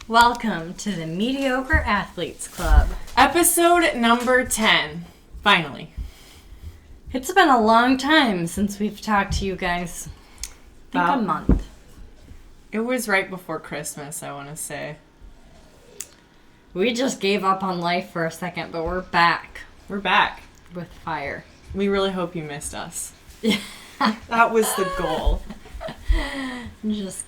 Welcome to the Mediocre Athletes Club. Episode number 10. Finally. It's been a long time since we've talked to you guys. I think a month. It was right before Christmas, I want to say. We just gave up on life for a second, but we're back. We're back. With fire. We really hope you missed us. That was the goal. Just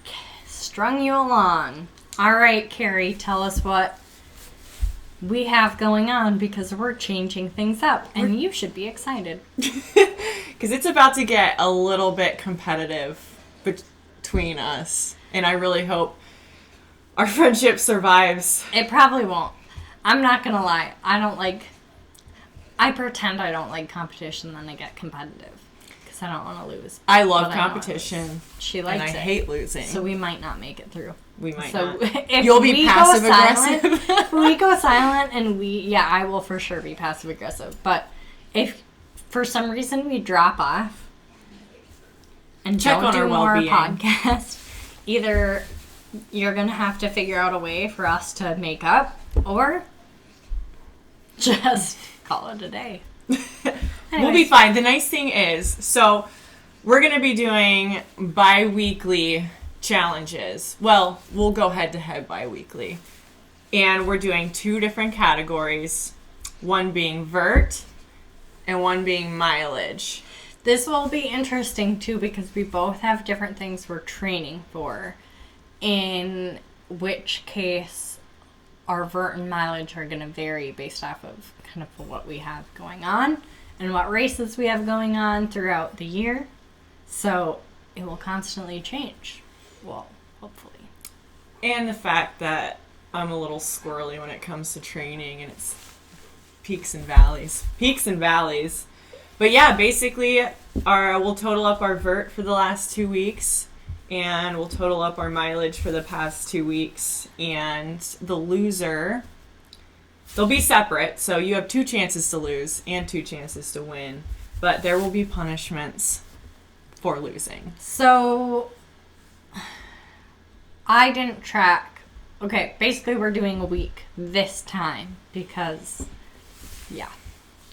strung you along. All right, Carrie, tell us what we have going on because we're changing things up, and you should be excited. Because it's about to get a little bit competitive between us, and I really hope our friendship survives. It probably won't. I'm not going to lie. I pretend I don't like competition, then I get competitive. Because I don't want to lose. I love competition. She likes it. And I hate losing. So we might not make it through. We might not. If you'll be passive aggressive. If we go silent and I will for sure be passive aggressive. But if for some reason we drop off and don't do more podcasts, either you're going to have to figure out a way for us to make up or just call it a day. We'll be fine. The nice thing is, so we're going to be doing bi-weekly challenges. Well, we'll go head-to-head bi-weekly. And we're doing 2 different categories, one being vert and one being mileage. This will be interesting, too, because we both have different things we're training for, in which case our vert and mileage are going to vary based off of kind of what we have going on and what races we have going on throughout the year. So it will constantly change. Well, hopefully. And the fact that I'm a little squirrely when it comes to training, and it's peaks and valleys. Peaks and valleys. But yeah, basically, we'll total up our vert for the last 2 weeks, and we'll total up our mileage for the past 2 weeks. And the loser, they'll be separate, so you have 2 chances to lose and 2 chances to win. But there will be punishments for losing. So I didn't track. Okay, basically we're doing a week this time because, yeah,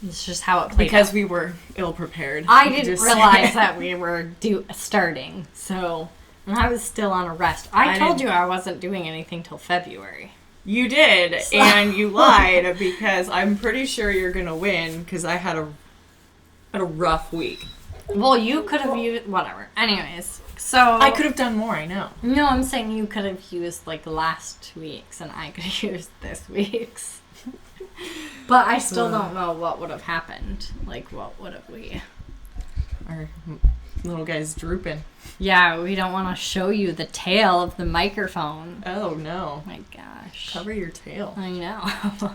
it's just how it played because out. We were ill-prepared. I didn't realize that we were starting, so and I was still on a rest. I told you I wasn't doing anything till February. You did, and you lied because I'm pretty sure you're going to win because I had a rough week. Well, you could have used... Whatever. Anyways, so... I could have done more, I know. No, I'm saying you could have used, last week's, and I could have used this week's. But I still don't know what would have happened. What would have we... Our little guy's drooping. Yeah, we don't want to show you the tail of the microphone. Oh, no. Oh my gosh. Cover your tail. I know.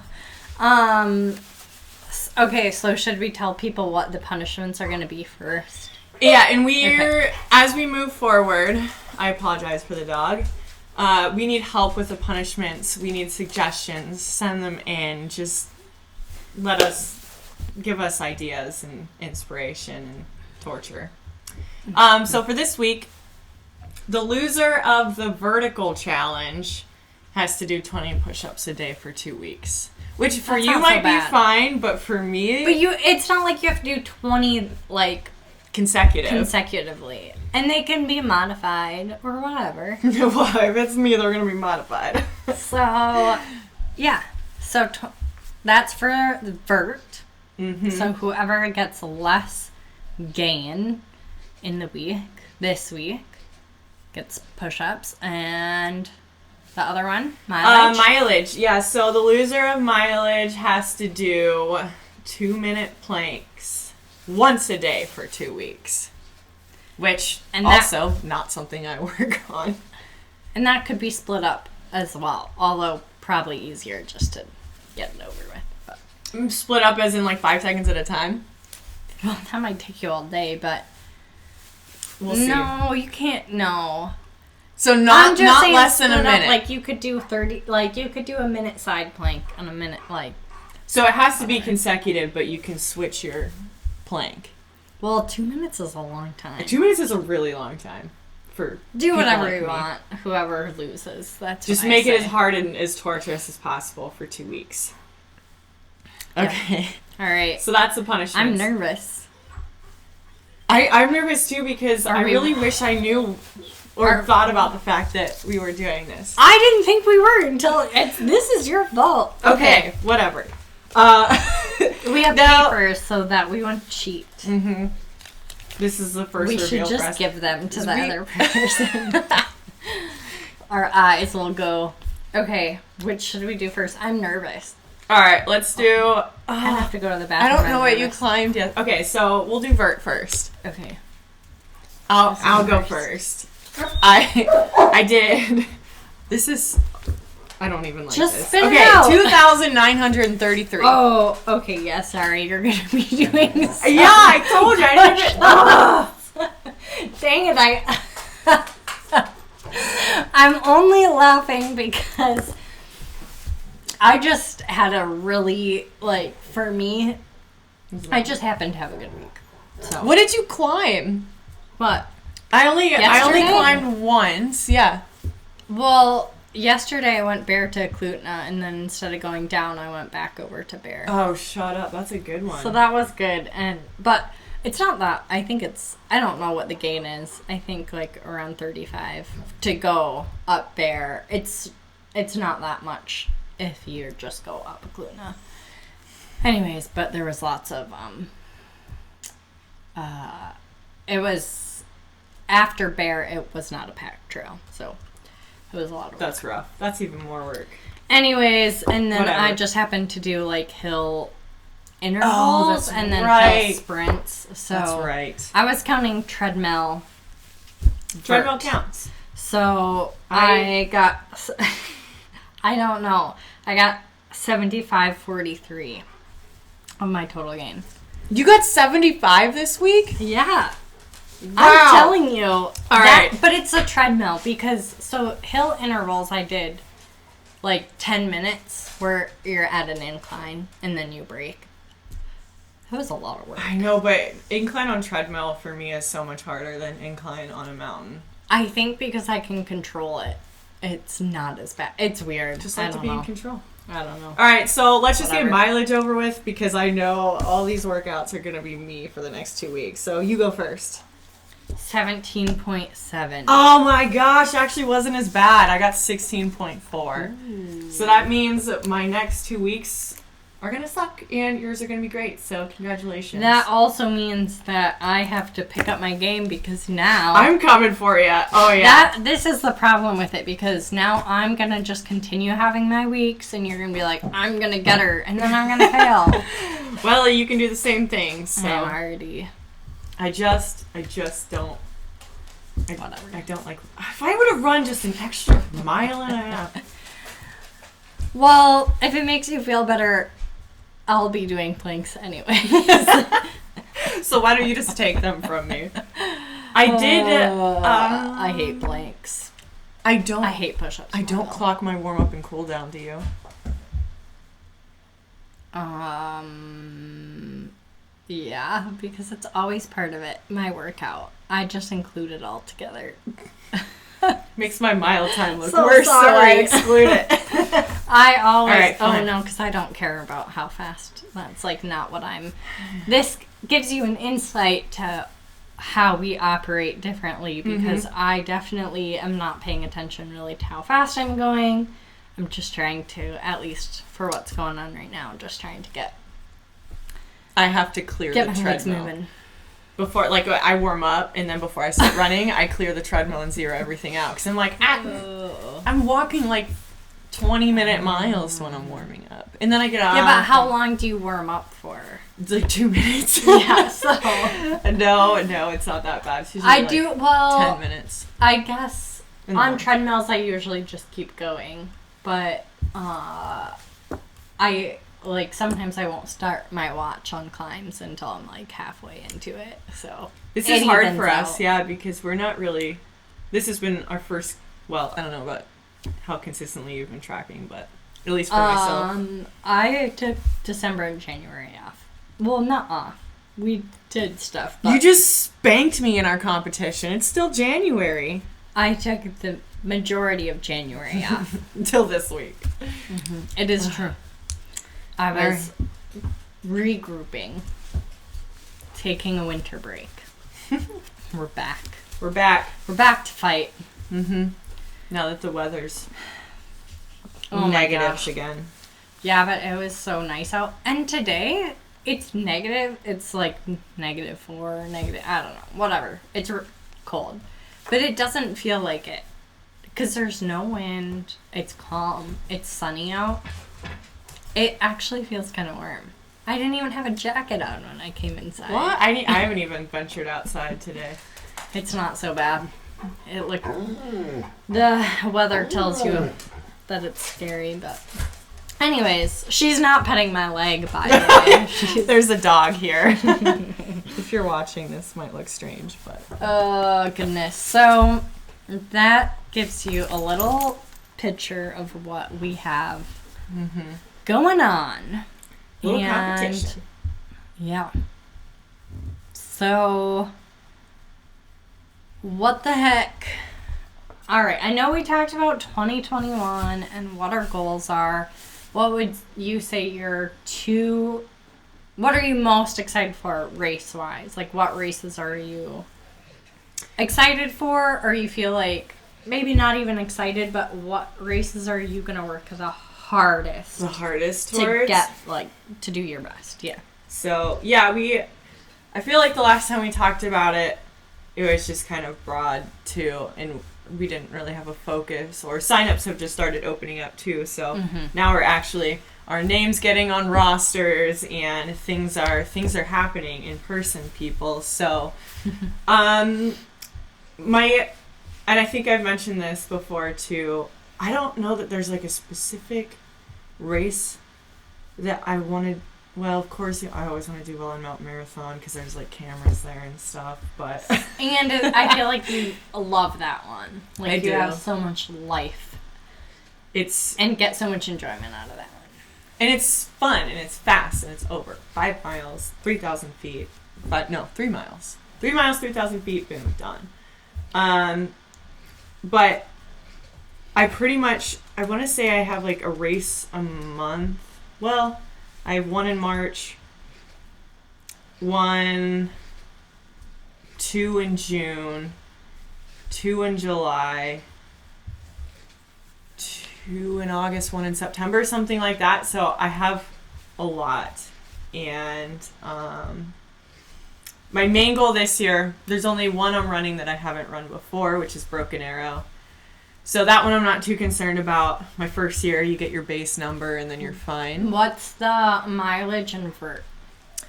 Okay, so should we tell people what the punishments are going to be first? Yeah, and as we move forward, I apologize for the dog. We need help with the punishments. We need suggestions. Send them in. Just give us ideas and inspiration and torture. So for this week, the loser of the vertical challenge has to do 20 push-ups a day for 2 weeks. Which for you might be fine, but for me... But it's not like you have to do 20, consecutively. And they can be modified or whatever. Well, if it's me, they're going to be modified. So, yeah. So that's for the vert. Mm-hmm. So whoever gets less gain in the week, this week, gets push-ups. And... the other one? Mileage? Mileage, yeah. So the loser of mileage has to do 2-minute planks once a day for 2 weeks. Which, also, not something I work on. And that could be split up as well. Although, probably easier just to get it over with. But. Split up as in 5 seconds at a time? Well, that might take you all day, but... We'll see. No, you can't, no. So not less than a minute. Up, you could do 30. You could do a minute side plank and a minute So it has to be consecutive, but you can switch your plank. Well, 2 minutes is a long time. 2 minutes is a really long time. for Do people whatever like you me. want. Whoever loses, that's Just what make I it say. as hard and as torturous as possible for 2 weeks. Okay. All right. So that's the punishment. I'm nervous. I'm nervous too because Are I we- really wish I knew or thought about the fact that we were doing this. I didn't think we were until this is your fault. Okay, whatever. We have Now- papers so that we won't cheat. Mm-hmm. This is the first We reveal should for just us. give them to the We- other person. Our eyes will go. Okay, which should we do first? I'm nervous. All right, let's do. I have to go to the I bathroom. don't know I'm what you nervous. climbed yet. Okay, so we'll do vert first. Okay. I'll go first. I did. This is. I don't even like Just this. spit it Okay, out. 2,933. Oh, okay. Yeah, sorry. You're going to be doing this. Yeah, I told you. I didn't. Dang it. I'm only laughing because I just had a really, for me, I just happened to have a good week. So. What did you climb? What? I only Yesterday? climbed once. Yeah. Well, yesterday I went Bear to Klutna, and then instead of going down, I went back over to Bear. Oh, shut up. That's a good one. So that was good, but it's not that. I think I don't know what the gain is. I think around 35 to go up Bear. It's not that much if you just go up Klutna. Anyways, but there was lots of it was after Bear. It was not a packed trail, so it was a lot of work. That's rough. That's even more work. Anyways, and then Whatever. I just happened to do hill intervals that's and then right. hill sprints. So That's right. I was counting treadmill. Treadmill vert. counts. So I got I don't know. I got 75.43 of my total gain. You got 75 this week? Yeah. Wow. I'm telling you. All right. But it's a treadmill because hill intervals I did 10 minutes where you're at an incline and then you break. It was a lot of work. I know, but incline on treadmill for me is so much harder than incline on a mountain. I think because I can control it, it's not as bad. It's weird. Just I like to don't be know. in control. I don't know. All right, so let's just Whatever. get mileage over with because I know all these workouts are going to be me for the next 2 weeks. So you go first. 17.7. Oh my gosh, actually wasn't as bad. I got 16.4. So that means that my next 2 weeks are going to suck and yours are going to be great. So congratulations. That also means that I have to pick up my game because now I'm coming for you. Oh yeah. this is the problem with it because now I'm gonna just continue having my weeks and you're gonna be like, I'm gonna get her and then I'm gonna fail. Well, you can do the same thing. So I'm already I just don't. whatever. I don't like. If I would have run just an extra mile and a half. Well, if it makes you feel better, I'll be doing planks anyway. So why don't you just take them from me? I did. I hate planks. I don't. I hate push-ups. I don't clock my warm up and cool down. Do you? Yeah, because it's always part of it. My workout. I just include it all together. Makes my mile time look So worse, so I sorry. exclude it. I always. All right, oh fine. no, because I don't care about how fast. That's not what I'm. This gives you an insight to how we operate differently because I definitely am not paying attention really to how fast I'm going. I'm just trying to, at least for what's going on right now, just trying to get I have to clear my the legs treadmill moving. before, I warm up, and then before I start running, I clear the treadmill and zero everything out. Because I'm like, I'm walking 20-minute miles when I'm warming up, and then I get out. Yeah, but how long do you warm up for? It's 2 minutes. Yeah, so No, it's not that bad. It's usually I do 10 minutes. I guess And on then- treadmills I usually just keep going, but I sometimes I won't start my watch on climbs until I'm halfway into it. So This it is hard evens for us, out. yeah, because we're not really. This has been our first. Well, I don't know about how consistently you've been tracking, but at least for myself. I took December and January off. Well, not off. we did stuff. But You just spanked me in our competition. It's still January. I took the majority of January off. Until this week. It is true. I was regrouping, taking a winter break. We're back. We're back. We're back to fight. Mm-hmm. Now that the weather's Oh my gosh. again. Yeah, but it was so nice out. And today, it's negative. It's like -4, negative, I don't know, whatever. It's cold. But it doesn't feel like it. Because there's no wind. It's calm. It's sunny out. It actually feels kind of warm. I didn't even have a jacket on when I came inside. What? I haven't even ventured outside today. It's not so bad. The weather tells you that it's scary, but... Anyways, she's not petting my leg, by the way. There's a dog here. If you're watching, this might look strange, but... Oh, goodness. So, that gives you a little picture of what we have going on. Little competition. Yeah. So, what the heck? All right, I know we talked about 2021 and what our goals are. What would you say what are you most excited for race-wise? Like, what races are you excited for? Or you feel like, maybe not even excited, but what races are you going to work the hardest? The hardest to towards? get, to do your best, yeah. So, yeah, I feel like the last time we talked about it, it was just kind of broad, too, and we didn't really have a focus, or signups have just started opening up too, so now we're actually, our name's getting on rosters, and things are happening in person, people. So and I think I've mentioned this before too, I don't know that there's like a specific race that I wanted. Well, of course, I always want to do well in Mount Marathon because there's like cameras there and stuff. But and I feel like you love that one. Like I do. have so much life. And get so much enjoyment out of that one. And it's fun and it's fast and it's over 5 miles, 3,000 feet. But no, 3 miles. 3 miles, 3,000 feet. Boom, done. But I want to say I have like a race a month. Well, I have one in March, 2 in June, 2 in July, 2 in August, 1 in September, something like that. So I have a lot. And my main goal this year, there's only one I'm running that I haven't run before, which is Broken Arrow. So that one I'm not too concerned about. My first year, you get your base number and then you're fine. What's the mileage and for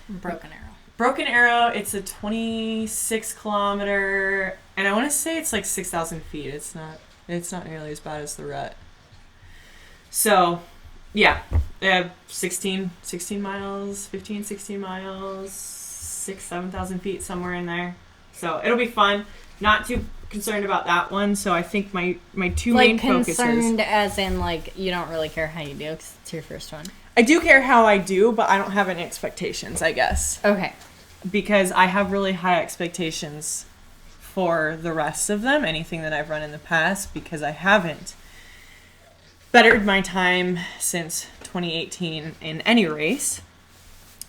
Broken Arrow? Broken Arrow, it's a 26 kilometer, and I want to say it's like 6,000 feet. It's not nearly as bad as the rut. So, yeah, 16 miles, 15, 16 miles, 7,000 feet, somewhere in there. So it'll be fun. Not too concerned about that one, so I think my two main focuses. Concerned as in, you don't really care how you do because it's your first one? I do care how I do, but I don't have any expectations, I guess. Okay. Because I have really high expectations for the rest of them, anything that I've run in the past, because I haven't bettered my time since 2018 in any race.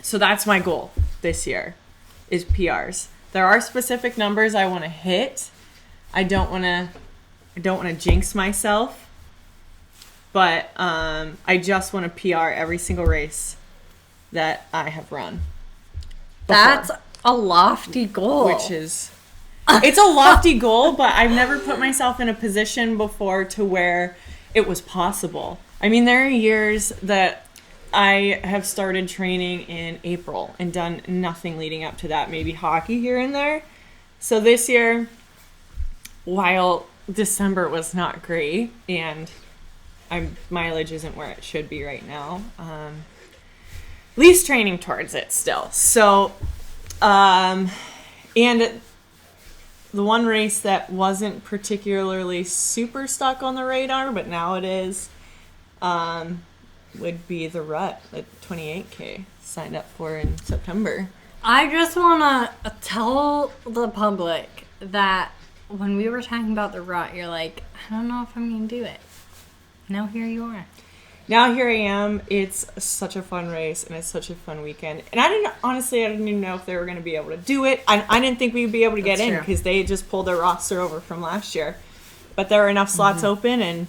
So that's my goal this year, is PRs. There are specific numbers I want to hit. I don't want to jinx myself, but I just want to PR every single race that I have run. That's a lofty goal. Which is, it's a lofty goal, but I've never put myself in a position before to where it was possible. I mean, there are years that I have started training in April and done nothing leading up to that, maybe hockey here and there. So this year, while December was not great and mileage isn't where it should be right now, at least training towards it still. So, and the one race that wasn't particularly super stuck on the radar, but now it is, would be the Rut, the 28K, signed up for in September. I just want to tell the public that when we were talking about the rut, you're like, I don't know if I'm going to do it. Now here you are. Now here I am. It's such a fun race, and it's such a fun weekend. And I didn't even know if they were going to be able to do it. I didn't think we'd be able to get in because they just pulled their roster over from last year. But there were enough slots open, and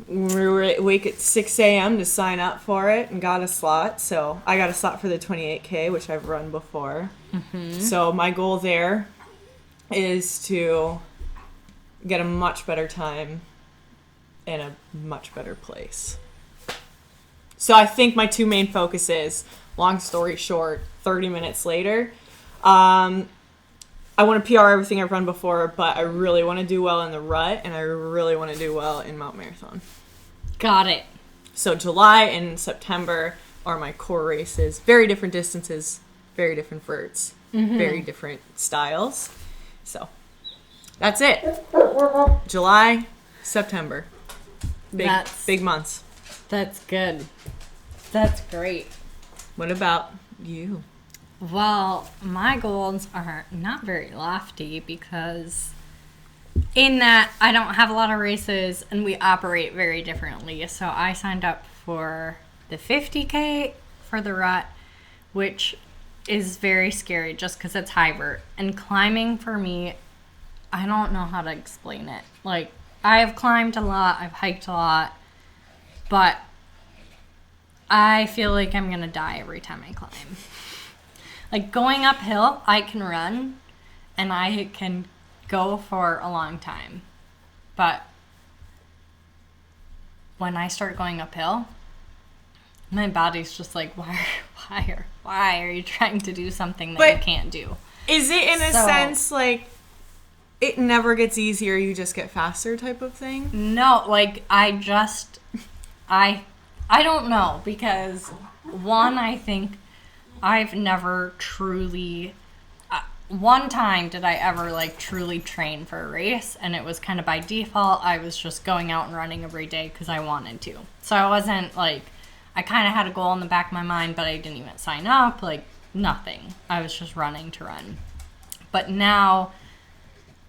we were awake at 6 a.m. to sign up for it and got a slot. So I got a slot for the 28K, which I've run before. So my goal there is to get a much better time in a much better place. So I think my two main focuses, long story short, 30 minutes later, I want to PR everything I've run before, but I really want to do well in the rut, and I really want to do well in Mount Marathon. Got it. So July and September are my core races. Very different distances, very different verts, very different styles. So that's it. July, September. Big months. That's good. That's great. What about you? Well, my goals are not very lofty because in that I don't have a lot of races and we operate very differently. So I signed up for the 50K for the rut, which is very scary just because it's high vert. And climbing for me, I don't know how to explain it. Like, I have climbed a lot, I've hiked a lot, but I feel like I'm going to die every time I climb. Like, going uphill, I can run, and I can go for a long time. But when I start going uphill, my body's just like, why are you trying to do something that you can't do? Is it in a sense like it never gets easier, you just get faster type of thing? No, like I don't know, because one, I think I've never truly one time did I ever like truly train for a race, and it was kind of by default. I was just going out and running every day because I wanted to. So I wasn't like, I kind of had a goal in the back of my mind, but I didn't even sign up, like nothing. I was just running to run. But now,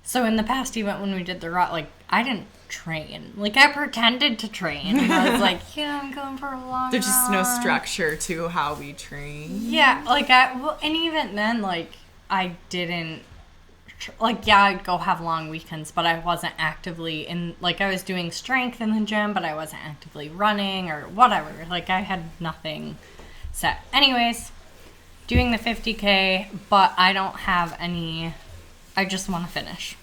so in the past event when we did the rut, like I didn't train. Like I pretended to train. And I was like, yeah, I'm going for a long There's just run. no structure to how we train. Yeah, like and even then, like I didn't, like, yeah, I'd go have long weekends, but I wasn't actively in, like, I was doing strength in the gym, but I wasn't actively running or whatever. Like, I had nothing set. Anyways, doing the 50K, but I don't have any, I just want to finish.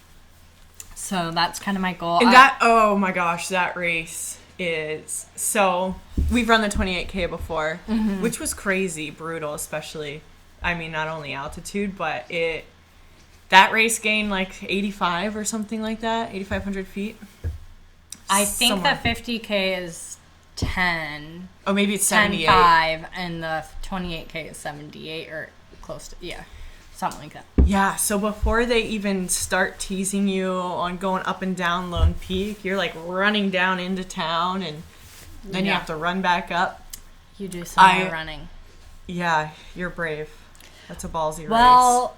So that's kind of my goal. And oh my gosh, that race is, so we've run the 28K before, which was crazy, brutal, especially. I mean, not only altitude, but that race gained like 85 or something like that, 8,500 feet. I think somewhere. The 50K is 10. Oh, maybe it's 78. 10.5, and the 28K is 78 or close to, yeah, something like that. Yeah, so before they even start teasing you on going up and down Lone Peak, you're like running down into town, and then you have to run back up. You do some more running. Yeah, you're brave. That's a ballsy race. Well,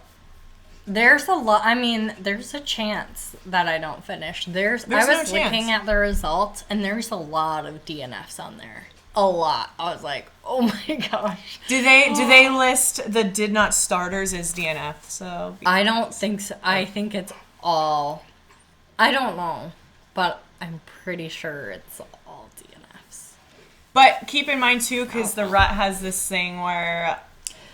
there's a lot. I mean, there's a chance that I don't finish. I was looking at the results, and there's a lot of DNFs on there. A lot. I was like, oh my gosh. Do they list the did not starters as DNF? So I don't think so. I think it's all. I don't know, but I'm pretty sure it's all DNFs. But keep in mind too, because the rut has this thing where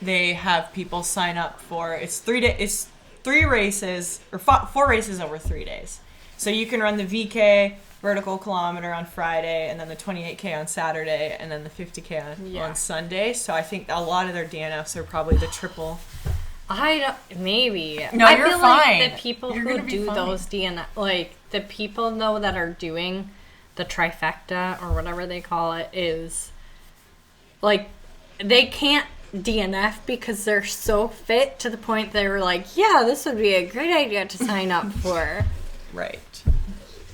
they have people sign up for it's 3 races or 4 races over 3 days. So you can run the VK vertical kilometer on Friday, and then the 28K on Saturday, and then the 50K on Sunday. So I think a lot of their DNFs are probably the triple. Maybe. No, you're feel fine. Like the people who do those DNF, like the people though that are doing the trifecta or whatever they call it, is like they can't DNF because they're so fit to the point they were like, yeah, this would be a great idea to sign up for. Right.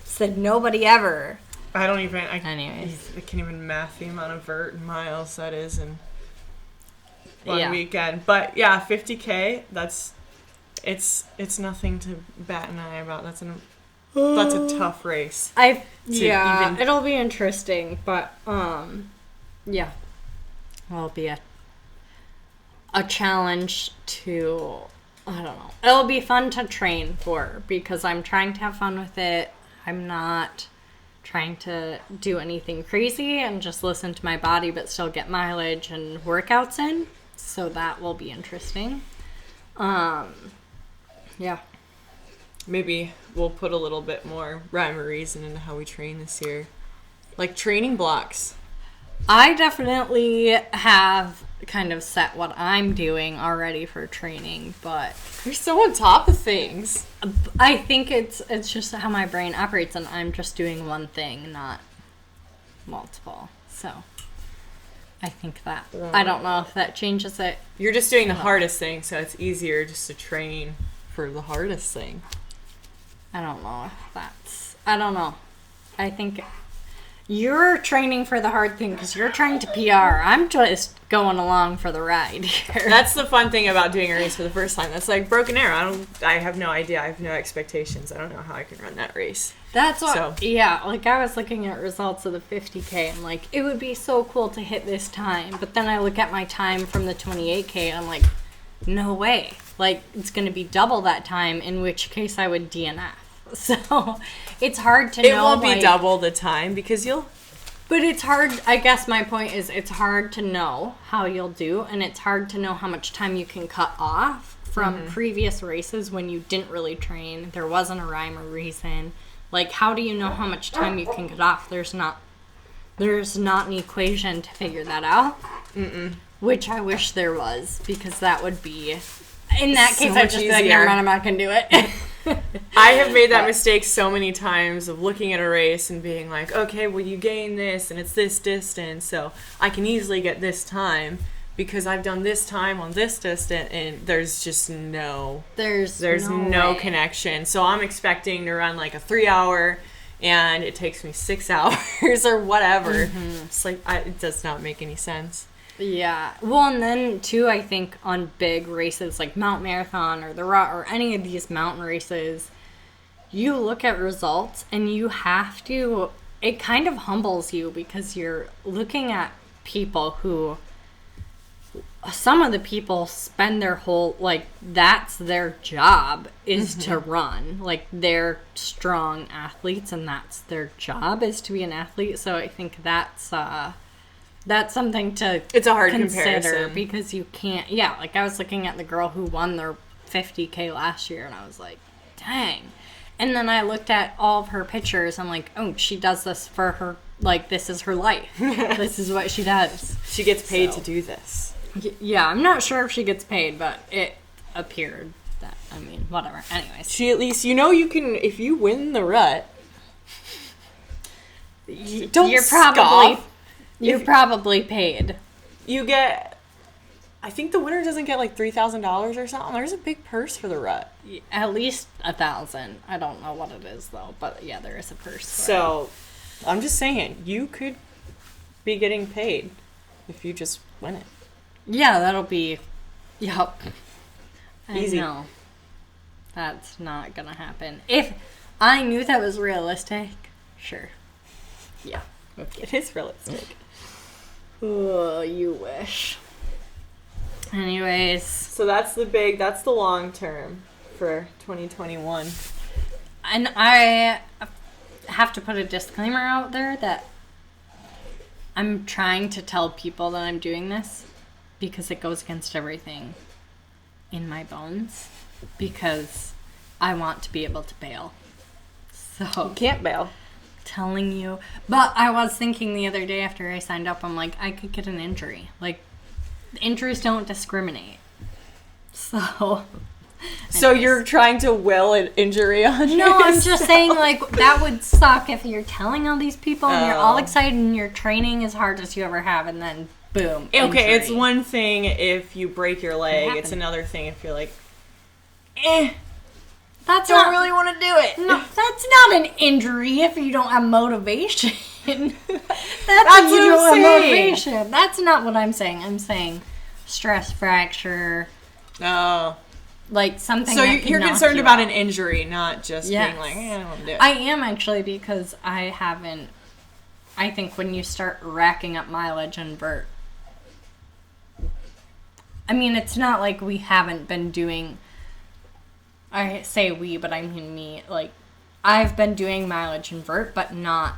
Said nobody ever. Anyways. I can't even math the amount of vert and miles that is, and fun weekend. But yeah, 50K, it's nothing to bat an eye about. That's a tough race. It'll be interesting, but yeah, it'll be a challenge to, I don't know. It'll be fun to train for because I'm trying to have fun with it. I'm not trying to do anything crazy and just listen to my body, but still get mileage and workouts in. So that will be interesting. Yeah. Maybe we'll put a little bit more rhyme or reason into how we train this year. Like training blocks. I definitely have kind of set what I'm doing already for training, but you're so on top of things. I think it's just how my brain operates, and I'm just doing one thing, not multiple. So I think that I don't know if that changes it. You're just doing the hardest thing, so it's easier just to train for the hardest thing. I don't know if I don't know. I think you're training for the hard thing because you're trying to PR. I'm just going along for the ride here. That's the fun thing about doing a race for the first time. That's like Broken Arrow. I have no idea. I have no expectations. I don't know how I can run that race. That's what, yeah, like I was looking at results of the 50K. I'm like, it would be so cool to hit this time. But then I look at my time from the 28K and I'm like, no way. Like, it's going to be double that time, in which case I would DNF. So it's hard to know. It won't be double the time because you'll... But it's hard, I guess my point is it's hard to know how you'll do, and it's hard to know how much time you can cut off from previous races when you didn't really train. There wasn't a rhyme or reason. Like, how do you know how much time you can cut off? There's not an equation to figure that out. Which I wish there was, because that would be... In that case, I'd just be like, never mind, I'm not going to do it. I have made that mistake so many times of looking at a race and being like, okay, well, you gain this, and it's this distance, so I can easily get this time because I've done this time on this distance, and there's just no... There's no connection. So I'm expecting to run like a 3-hour, and it takes me 6 hours or whatever. It's like, it does not make any sense. Yeah. Well, and then, too, I think on big races like Mount Marathon or the Rock or any of these mountain races, you look at results and you have to... It kind of humbles you because you're looking at people who... Some of the people spend their whole... Like, that's their job is to run. Like, they're strong athletes and that's their job is to be an athlete. So I think that's something to it's a hard consider comparison because you can't. Yeah, like I was looking at the girl who won their 50K last year and I was like, dang. And then I looked at all of her pictures. I'm like, oh, she does this for her. Like, this is her life. This is what she does. She gets paid to do this. Yeah, I'm not sure if she gets paid, but it appeared that, I mean, whatever. Anyways. She at least, you can, if you win the rut, you're probably paid. You get, I think the winner doesn't get like $3,000 or something. There's a big purse for the rut. At least $1,000. I don't know what it is though, but yeah, there is a purse. So, I'm just saying, you could be getting paid if you just win it. Yeah, that'll be, yup. Easy. I know. That's not gonna happen. If I knew that was realistic, sure. Yeah. Okay. It is realistic. Oh, you wish. Anyways. So that's the long term for 2021. And I have to put a disclaimer out there that I'm trying to tell people that I'm doing this because it goes against everything in my bones because I want to be able to bail. So you can't bail. Telling you. But I was thinking the other day after I signed up, I'm like, I could get an injury. Like, injuries don't discriminate. So you're trying to will an injury on yourself? No, I'm just saying, like, that would suck if you're telling all these people and you're all excited and your training as hard as you ever have and then boom, okay, injury. It's one thing if you break your leg. It's another thing if you're like, That's don't really want to do it. No, that's not an injury if you don't have motivation. That's when you don't have motivation. That's not what I'm saying. I'm saying stress fracture, Oh. like something. So that could you're knock concerned you about out. an injury, not just being like, I don't want to do it. I am actually, because I think when you start racking up mileage and vert, I mean, it's not like we haven't been doing, I say we, but I mean me, like, I've been doing mileage and vert, but not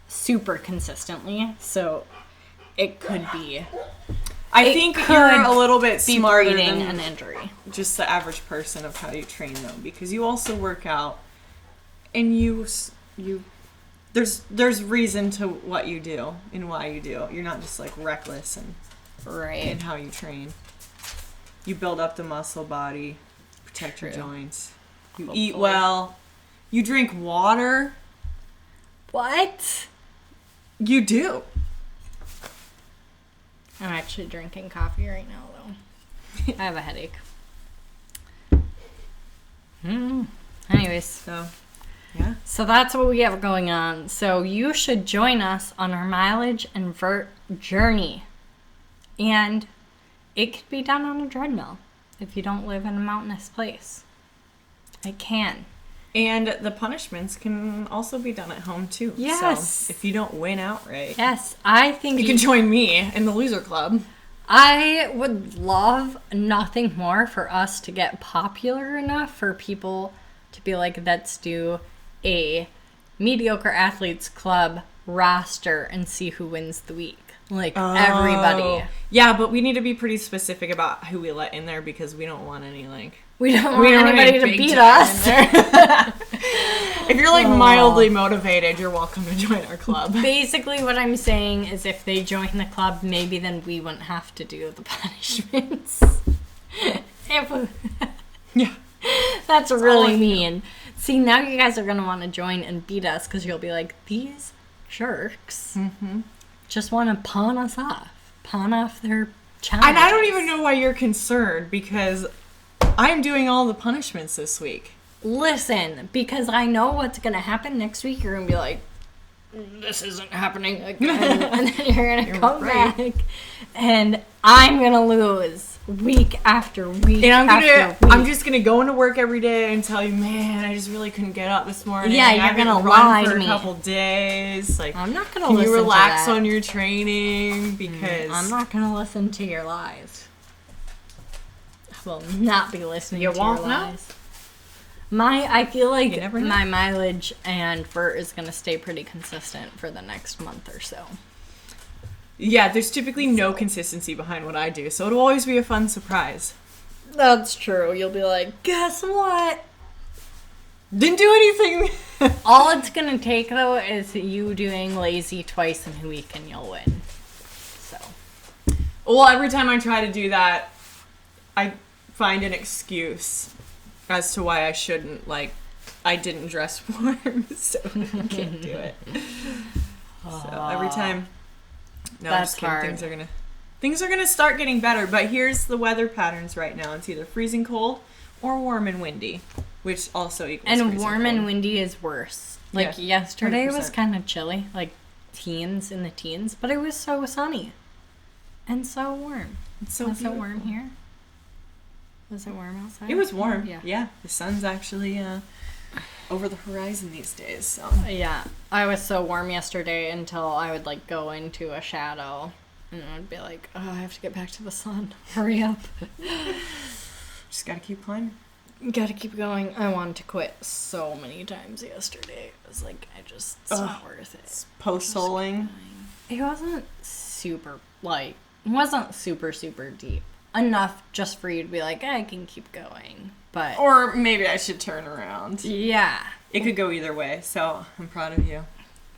super consistently, so it could be. I think you're a little bit be smarter breeding than an injury. just the average person of how you train them, because you also work out and you there's reason to what you do and why you do. You're not just like reckless in Right. how you train. You build up the muscle body, protect your True. joints. You Hopefully. eat well. You drink water. What? You do. I'm actually drinking coffee right now, though. I have a headache. Anyways. So, yeah. So that's what we have going on. So you should join us on our mileage and vert journey. And it could be done on a treadmill if you don't live in a mountainous place. It can. And the punishments can also be done at home too. Yes. So if you don't win outright, Yes, I think you can join me in the loser club. I would love nothing more for us to get popular enough for people to be like, let's do a Mediocre Athletes Club roster and see who wins the week. Like, everybody. Yeah, but we need to be pretty specific about who we let in there, because we don't want any, like... We don't want anybody to big beat time us. in there. If you're, like, mildly motivated, you're welcome to join our club. Basically, what I'm saying is if they join the club, maybe then we wouldn't have to do the punishments. Yeah. That's really mean. See, now you guys are going to want to join and beat us, because you'll be like, these jerks just want to pawn us off. Pawn off their challenges. And I don't even know why you're concerned, because I'm doing all the punishments this week. Listen, because I know what's going to happen next week. You're going to be like, this isn't happening again. And then you're going to come back. And I'm going to lose week after week And after week. I'm just gonna go into work every day and tell you, man, I just really couldn't get up this morning. Yeah, you're I haven't gonna run lie for to a me. couple days. Like, I'm not going to can listen you relax to that. on your training? Because I'm not going to listen to your lies. I will not be listening You to won't your know? lies. I feel like You never know. my mileage and vert is going to stay pretty consistent for the next month or so. yeah, there's typically no consistency behind what I do, so it'll always be a fun surprise. That's true. You'll be like, guess what? Didn't do anything. All it's going to take, though, is you doing lazy twice in a week and you'll win. So. Well, every time I try to do that, I find an excuse as to why I shouldn't. Like, I didn't dress warm, so I can't do it. So every time. No, I'm That's just kidding. hard. Things are gonna start getting better. But here's the weather patterns right now. It's either freezing cold or warm and windy, which also equals And freezing warm cold. and windy is worse. Like, Yeah, yesterday was 100%. kind of chilly, like teens in the teens, but it was so sunny and so warm. It's so Was it beautiful. warm here? Was it warm outside? It was warm. Yeah. Yeah, the sun's actually over the horizon these days. So Yeah, I was so warm yesterday until I would like go into a shadow and I'd be like, oh, I have to get back to the sun. Hurry up. just gotta keep climbing. Gotta keep going. I wanted to quit so many times yesterday. It was like, it's not worth it. Post-soling. It wasn't super, like, it wasn't super, super deep. Enough just for you to be like, I can keep going. But, Or maybe I should turn around. yeah. It could go either way, so I'm proud of you.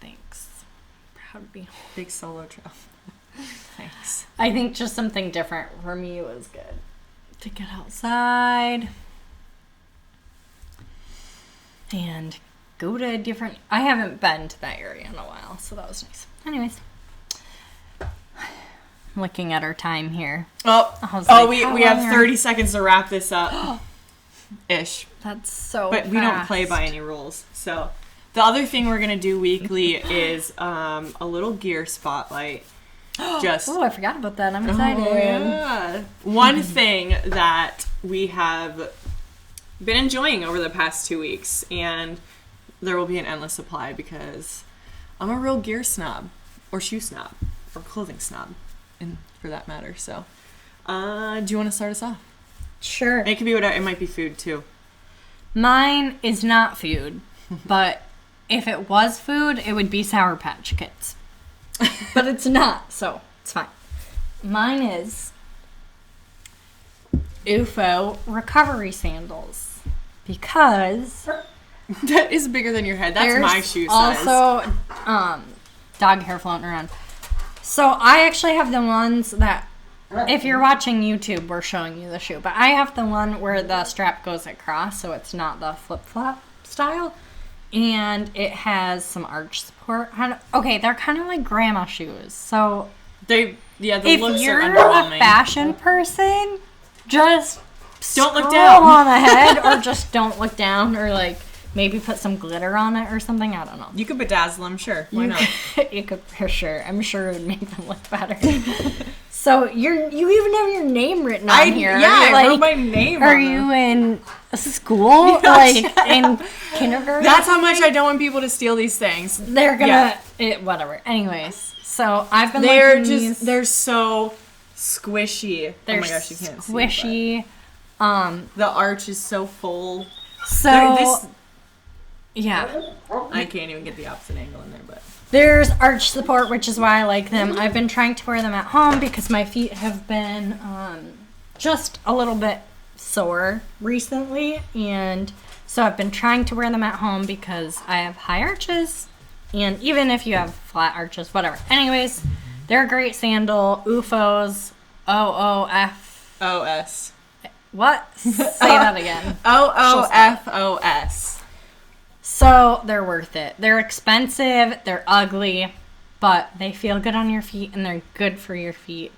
Thanks. Proud to be. Big solo trail. Thanks. I think just something different for me was good. To get outside. And go to a different... I haven't been to that area in a while, so that was nice. Anyways. Looking at our time here. Oh, we how have long 30 seconds to wrap this up. Ish. That's so But we don't play fast. by any rules. So the other thing we're going to do weekly is a little gear spotlight. Just Oh, I forgot about that. I'm excited. Oh, yeah. One thing that we have been enjoying over the past 2 weeks, and there will be an endless supply because I'm a real gear snob, or shoe snob, or clothing snob, and for that matter. So, do you want to start us off? Sure. It could be whatever. It might be food too. Mine is not food, but if it was food, it would be Sour Patch Kids. But it's not, so it's fine. Mine is UFO recovery sandals because That is bigger than your head. That's there's my shoe size. also dog hair floating around. So I actually have the ones that, if you're watching YouTube, we're showing you the shoe. But I have the one where the strap goes across, so it's not the flip-flop style. And it has some arch support. Okay, they're kind of like grandma shoes. So the if looks you're are a underwhelming. fashion person, just Don't look scroll down. on ahead, or just don't look down, or like maybe put some glitter on it or something. I don't know. You could bedazzle them, sure. Why not? You could for sure. I'm sure it would make them look better. So you even have your name written on here. Yeah, Are you, I wrote my name Are on you them. in school? Like in kindergarten? That's how much I don't want people to steal these things. They're gonna whatever. Anyways, so I've been liking these. They're so squishy. They're oh my gosh, you can't see. squishy. The arch is so full. So yeah. I can't even get the opposite angle in there, but There's arch support, which is why I like them. I've been trying to wear them at home because my feet have been just a little bit sore recently. And so I've been trying to wear them at home because I have high arches. And even if you have flat arches, whatever. Anyways, they're a great sandal. UFOs. OOF. OS. What? Say that again. OOFOS. So they're worth it. They're expensive, they're ugly, but they feel good on your feet and they're good for your feet.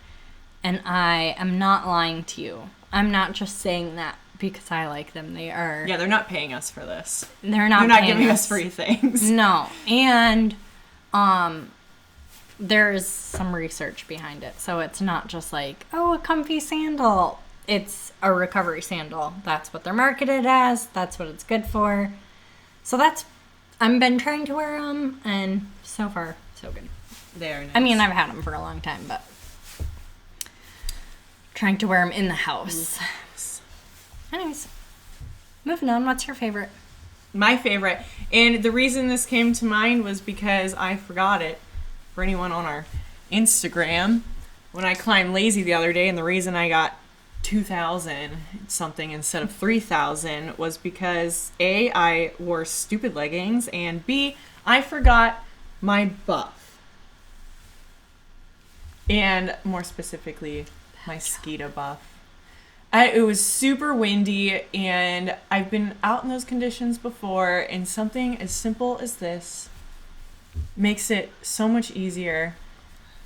And I am not lying to you. I'm not just saying that because I like them. They are. Yeah, they're not paying us for this. They're not. They're not paying giving us free things. No, and there's some research behind it, so it's not just like, oh, a comfy sandal. It's a recovery sandal. That's what they're marketed as. That's what it's good for. So I've been trying to wear them, and so far, so good. They're nice. I mean, I've had them for a long time, but trying to wear them in the house. Anyways, moving on. What's your favorite? My favorite. And the reason this came to mind was because I forgot it for anyone on our Instagram when I climbed lazy the other day, and the reason I got 2,000 something instead of 3,000 was because A, I wore stupid leggings, and B, I forgot my buff. And more specifically, my Skeeta buff. It was super windy, and I've been out in those conditions before, and something as simple as this makes it so much easier.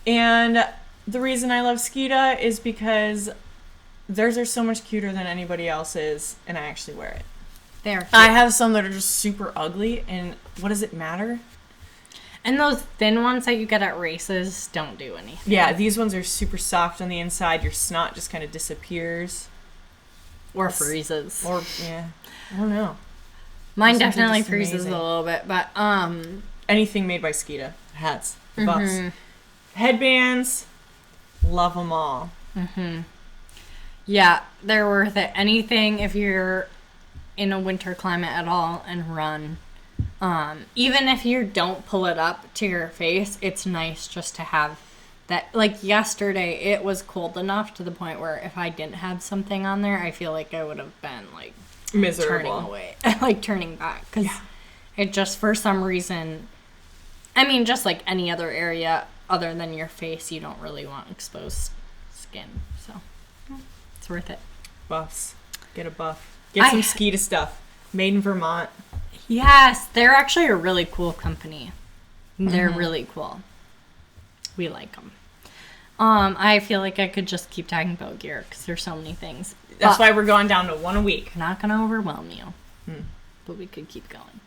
And the reason I love Skeeta is because theirs are so much cuter than anybody else's, and I actually wear it. They're cute. I have some that are just super ugly, and what does it matter? And those thin ones that you get at races don't do anything. Yeah, these ones are super soft on the inside. Your snot just kind of disappears. Or freezes. Or, yeah, I don't know. Mine Those things are definitely just freezes amazing. a little bit, but Anything made by Skeeta. Hats, buffs, headbands, love them all. yeah, they're worth it. Anything if you're in a winter climate at all and run. Even if you don't pull it up to your face, it's nice just to have that. Like yesterday, it was cold enough to the point where if I didn't have something on there, I feel like I would have been like Miserable. turning away, like turning back, because it just for some reason. I mean, just like any other area other than your face, you don't really want exposed skin, so it's worth it. Buffs. Get a buff. Get some Skeeta stuff. Made in Vermont. Yes, they're actually a really cool company. They're really cool. We like them. I feel like I could just keep talking about gear because there's so many things. That's why we're going down to one a week. Not gonna overwhelm you, but we could keep going.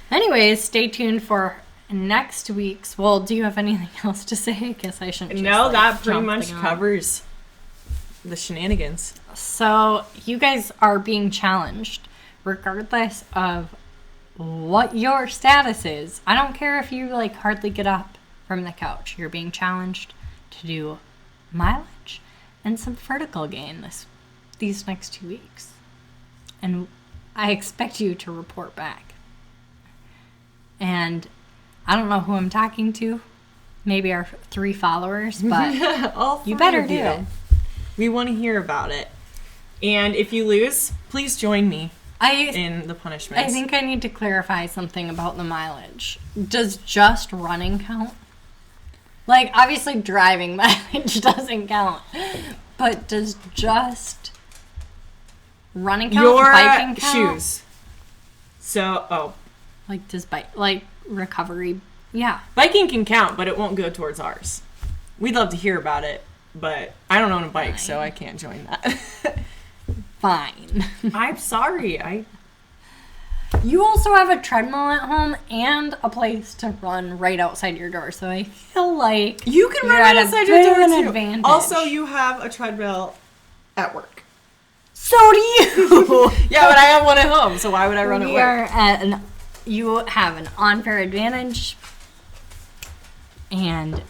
Anyways, stay tuned for next week's, well, do you have anything else to say? I guess I shouldn't just, No, that pretty jump much the gun. covers the shenanigans. So, you guys are being challenged, regardless of what your status is. I don't care if you, like, hardly get up from the couch. You're being challenged to do mileage and some vertical gain these next 2 weeks. And I expect you to report back. And I don't know who I'm talking to. Maybe our 3 followers, but you better do it. We want to hear about it. And if you lose, please join me in the punishments. I think I need to clarify something about the mileage. Does just running count? Like, obviously driving mileage doesn't count. But does just running count? Your Biking count? shoes. So, Like, does recovery? Yeah. biking can count, but it won't go towards ours. We'd love to hear about it, but I don't own a bike, so I can't join that. Fine. I'm sorry. You also have a treadmill at home and a place to run right outside your door, so I feel like You can run you're right at a outside your bit door of an too. advantage. Also, you have a treadmill at work. So do you. Yeah, but I have one at home, so why would I run at We work? are at you have an unfair advantage, and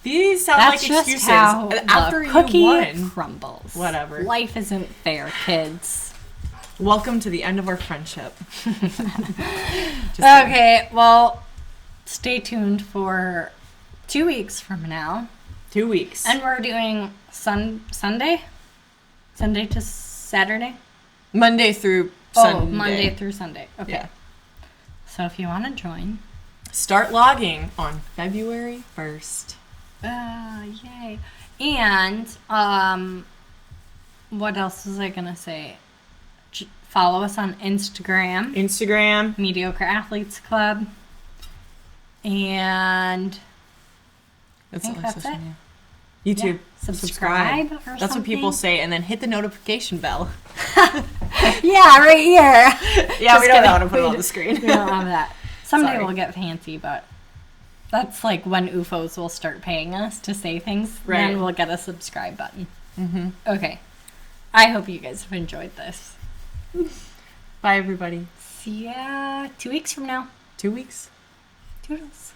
These sound that's like just excuses. how After the cookie you won. crumbles. Whatever. Life isn't fair, kids. Welcome to the end of our friendship. Okay, well, stay tuned for 2 weeks from now. 2 weeks. And we're doing Sunday to Saturday? Monday through Sunday. Oh, Monday through Sunday. Okay. Yeah. So if you want to join. Start logging on February 1st. Yay. And, what else was I going to say? Follow us on Instagram. Mediocre Athletes Club. And That's I think all that's social it. media. YouTube. Yeah. Subscribe or That's what something. people say, and then hit the notification bell. Yeah, right here. Yeah, we don't know how to kidding. put it on the screen. We don't have that. Someday Sorry. we'll get fancy, but that's like when UFOs will start paying us to say things. Right. Then we'll get a subscribe button. Mm-hmm. Okay. I hope you guys have enjoyed this. Bye, everybody. See ya 2 weeks from now. 2 weeks. Toodles.